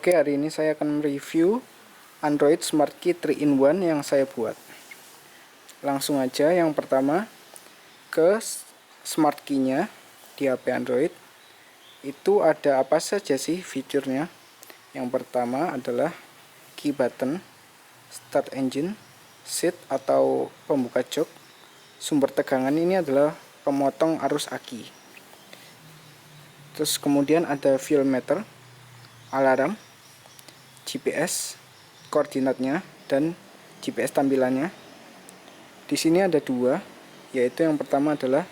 Oke, hari ini saya akan mereview Android Smart Key 3-in-1 yang saya buat. Langsung aja, yang pertama ke Smart Key-nya di HP Android. Itu ada apa saja sih fiturnya? Yang pertama adalah key button, start engine, seat atau pembuka jok, sumber tegangan ini adalah pemotong arus aki. Terus kemudian ada fuel meter, alarm, GPS, koordinatnya, dan GPS tampilannya. Di sini ada dua, yaitu yang pertama adalah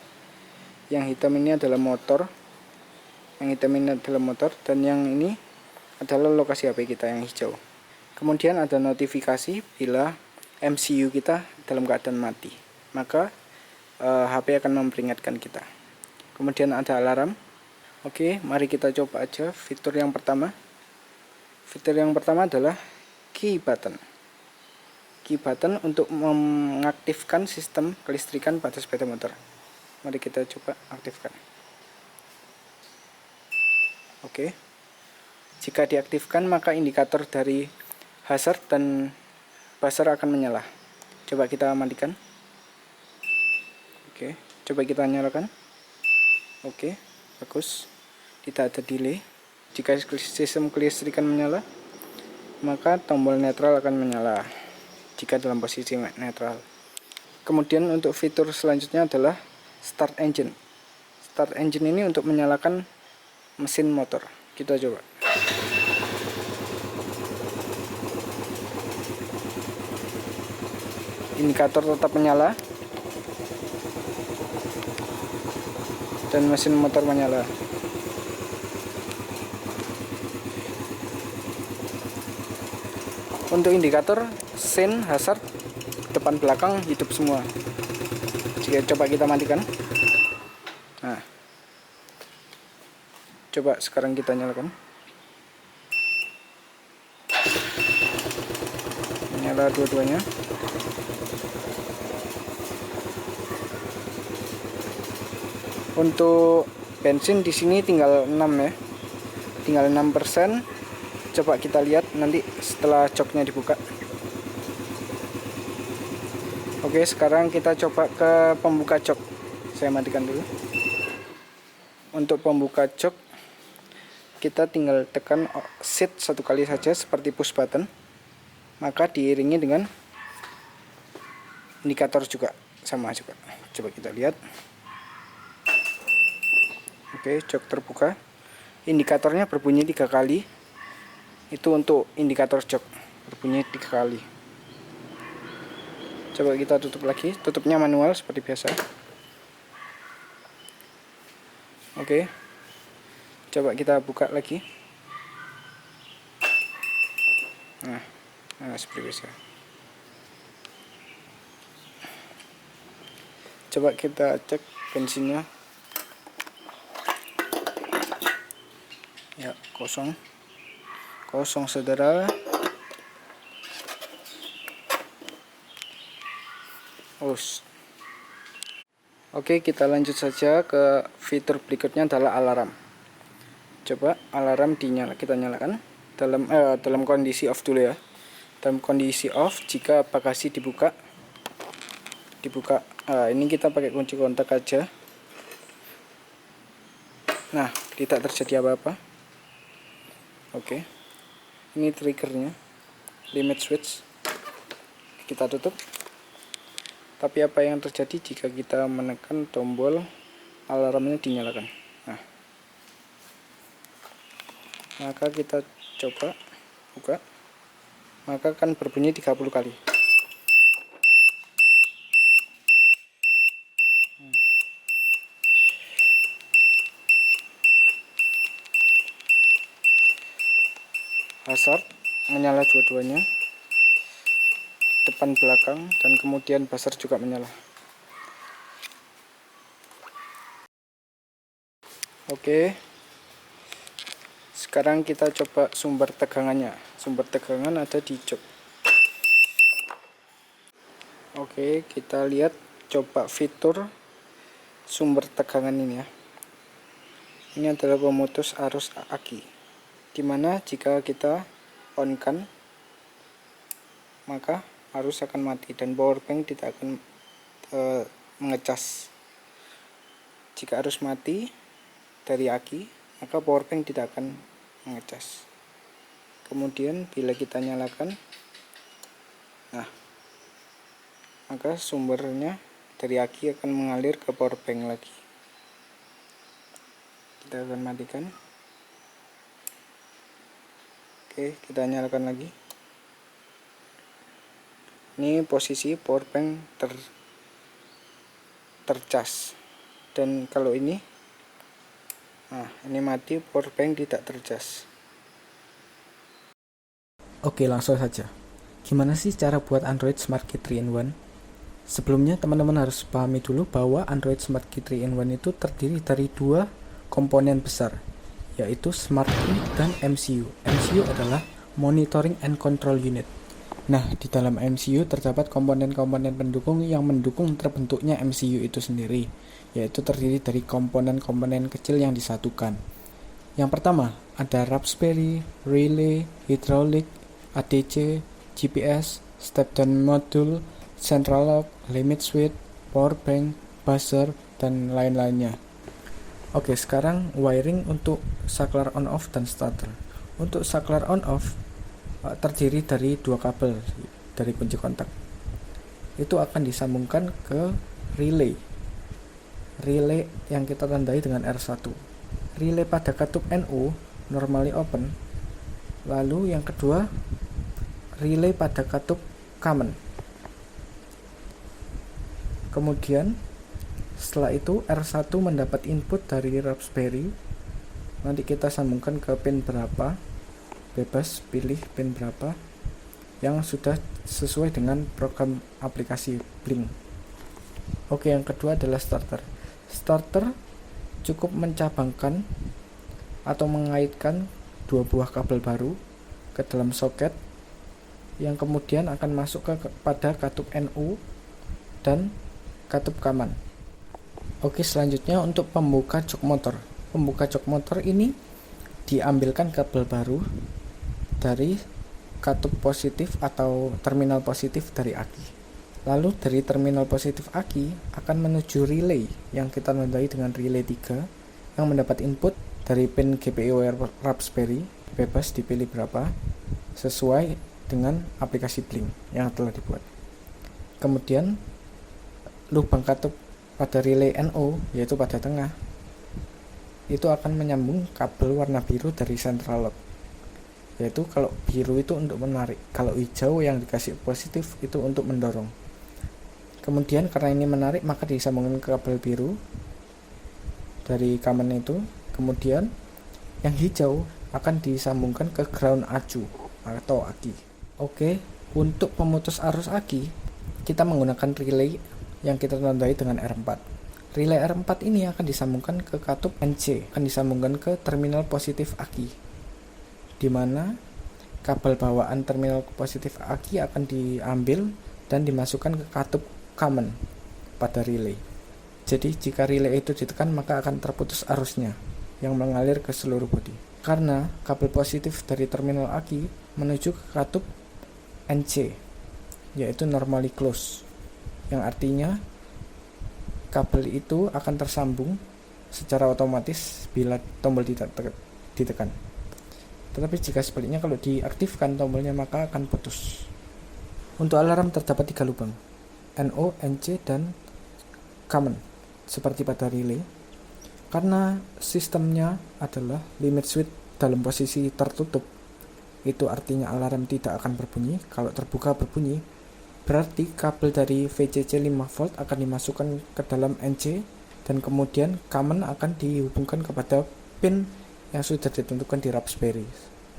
yang hitam ini adalah motor, dan yang ini adalah lokasi HP kita yang hijau. Kemudian ada notifikasi bila MCU kita dalam keadaan mati, maka HP akan memperingatkan kita. Kemudian ada alarm. Oke, mari kita coba aja fitur yang pertama. Fitur yang pertama adalah key button. Key button untuk mengaktifkan sistem kelistrikan pada sepeda motor. Mari kita coba aktifkan. Oke. Jika diaktifkan, maka indikator dari hazard dan buzzer akan menyala. Coba kita matikan. Oke, coba kita nyalakan. Oke, bagus. Tidak ada delay. Jika sistem kelistrikan menyala, maka tombol netral akan menyala jika dalam posisi netral. Kemudian untuk fitur selanjutnya adalah start engine. Start engine ini untuk menyalakan mesin motor. Kita coba. Indikator tetap menyala dan mesin motor menyala. Untuk indikator sein, hazard, depan belakang hidup semua. Jika coba kita matikan. Nah, coba sekarang kita nyalakan. Menyala dua-duanya. Untuk bensin di sini tinggal 6 ya. Tinggal 6%. Coba kita lihat nanti setelah joknya dibuka. Oke, sekarang kita coba ke pembuka jok. Saya matikan dulu. Untuk pembuka jok, kita tinggal tekan seat satu kali saja seperti push button. Maka diiringi dengan indikator juga sama juga. Coba kita lihat. Oke, jok terbuka. Indikatornya berbunyi 3 kali. Itu untuk indikator jok, berbunyi 3 kali. Coba kita tutup lagi. Tutupnya manual seperti biasa. Oke, coba kita buka lagi. Nah, seperti biasa. Coba kita cek bensinnya. Ya, kosong saudara. Oke, kita lanjut saja ke fitur berikutnya adalah alarm. Coba alarm kita nyalakan dalam kondisi off dulu ya. Dalam kondisi off, jika bagasi dibuka. Ini kita pakai kunci kontak aja. Nah, tidak terjadi apa-apa. Oke, ini triggernya, limit switch. Kita tutup. Tapi apa yang terjadi jika kita menekan tombol alarmnya dinyalakan? Nah, maka kita coba buka, maka akan berbunyi 30 kali. Hazard menyala dua-duanya, depan belakang, dan kemudian buzzer juga menyala. Oke, sekarang kita coba sumber tegangannya. Sumber tegangan ada di jok. Oke, kita lihat coba fitur sumber tegangan ini ya. Ini adalah pemutus arus aki. dimana jika kita on kan maka arus akan mati dan power bank tidak akan mengecas. Jika arus mati dari aki, maka power bank tidak akan mengecas. Kemudian bila kita nyalakan, nah, maka sumbernya dari aki akan mengalir ke power bank lagi. Kita akan matikan. Oke, kita nyalakan lagi. Ini posisi power bank tercas. Dan kalau ini, nah ini mati, power bank tidak tercas. Oke, langsung saja. Gimana sih cara buat Android Smart Key 3-in-1? Sebelumnya teman-teman harus pahami dulu bahwa Android Smart Key 3-in-1 itu terdiri dari dua komponen besar, yaitu Smart Key dan MCU. MCU adalah Monitoring and Control Unit. Nah, di dalam MCU terdapat komponen-komponen pendukung yang mendukung terbentuknya MCU itu sendiri, yaitu terdiri dari komponen-komponen kecil yang disatukan. Yang pertama, ada Raspberry, Relay, Hydraulic, ADC, GPS, Step-down Module, Central Lock, Limit Switch, Power Bank, Buzzer, dan lain-lainnya. Oke, sekarang wiring untuk saklar on-off dan starter. Untuk saklar on-off terdiri dari dua kabel dari kunci kontak. Itu akan disambungkan ke relay. Relay yang kita tandai dengan R1. Relay pada katup NO normally open. Lalu yang kedua, relay pada katup common. Kemudian setelah itu R1 mendapat input dari Raspberry. Nanti kita sambungkan ke pin berapa, bebas pilih pin berapa yang sudah sesuai dengan program aplikasi Blink. Oke, yang kedua adalah starter. Starter cukup mencabangkan atau mengaitkan dua buah kabel baru ke dalam soket yang kemudian akan masuk pada katup NO dan katup common. Oke, selanjutnya untuk pembuka jok motor. Pembuka jok motor ini diambilkan kabel baru dari katup positif atau terminal positif dari aki. Lalu dari terminal positif aki akan menuju relay yang kita tandai dengan relay 3 yang mendapat input dari pin GPIO Raspberry, bebas dipilih berapa sesuai dengan aplikasi Blink yang telah dibuat. Kemudian lubang katup pada relay NO, yaitu pada tengah, itu akan menyambung kabel warna biru dari central lock, yaitu kalau biru itu untuk menarik, kalau hijau yang dikasih positif itu untuk mendorong. Kemudian karena ini menarik maka disambungkan ke kabel biru dari common itu. Kemudian yang hijau akan disambungkan ke ground acu atau aki. Oke, untuk pemutus arus aki kita menggunakan relay yang kita tandai dengan R4. Relay R4 ini akan disambungkan ke katup NC, akan disambungkan ke terminal positif aki, di mana kabel bawaan terminal positif aki akan diambil dan dimasukkan ke katup common pada relay. Jadi jika relay itu ditekan maka akan terputus arusnya yang mengalir ke seluruh bodi, karena kabel positif dari terminal aki menuju ke katup NC, yaitu normally close, yang artinya kabel itu akan tersambung secara otomatis bila tombol ditekan. Tetapi jika sebaliknya kalau diaktifkan tombolnya maka akan putus. Untuk alarm terdapat 3 lubang, NO, NC, dan common seperti pada relay. Karena sistemnya adalah limit switch dalam posisi tertutup, itu artinya alarm tidak akan berbunyi. Kalau terbuka berbunyi, berarti kabel dari VCC 5V akan dimasukkan ke dalam NC dan kemudian common akan dihubungkan kepada pin yang sudah ditentukan di Raspberry.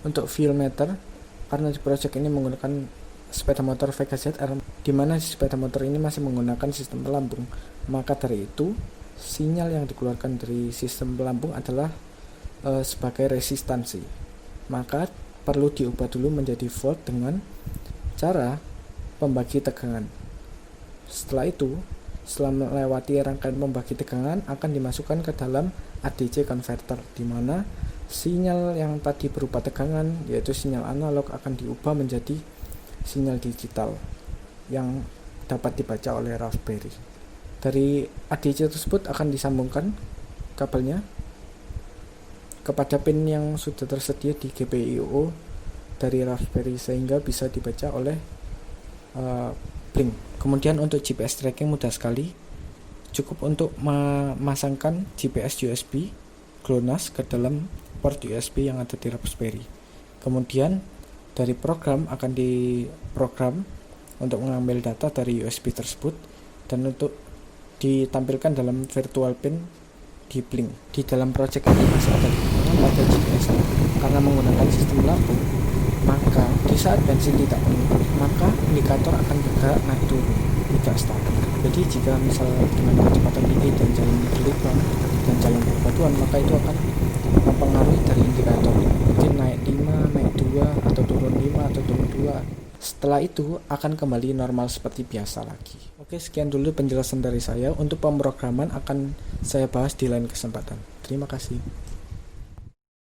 Untuk fuel meter, karena di project ini menggunakan sepeda motor Vega ZR, di mana sepeda motor ini masih menggunakan sistem pelampung, maka dari itu sinyal yang dikeluarkan dari sistem pelampung adalah sebagai resistansi. Maka perlu diubah dulu menjadi volt dengan cara pembagi tegangan. Setelah itu, setelah melewati rangkaian pembagi tegangan akan dimasukkan ke dalam ADC converter, di mana sinyal yang tadi berupa tegangan, yaitu sinyal analog, akan diubah menjadi sinyal digital yang dapat dibaca oleh Raspberry. Dari ADC tersebut akan disambungkan kabelnya kepada pin yang sudah tersedia di GPIO dari Raspberry sehingga bisa dibaca oleh Blink. Kemudian untuk GPS tracking mudah sekali, cukup untuk memasangkan GPS USB GLONASS ke dalam port USB yang ada di Raspberry. Kemudian dari program akan diprogram untuk mengambil data dari USB tersebut dan untuk ditampilkan dalam virtual pin di Blink. Di dalam project ini masih ada kekurangan pada GPS karena menggunakan sistem lampu, maka di saat bensin tidak penuh, maka indikator akan bergerak naik turun, tidak stabil. Jadi jika misal dengan kecepatan tinggi dan jalan berlubang dan jalan berbatuan, maka itu akan mempengaruhi dari indikator, mungkin naik 5, naik 2, atau turun 5, atau turun 2. Setelah itu akan kembali normal seperti biasa lagi. Oke, sekian dulu penjelasan dari saya. Untuk pemrograman akan saya bahas di lain kesempatan. Terima kasih.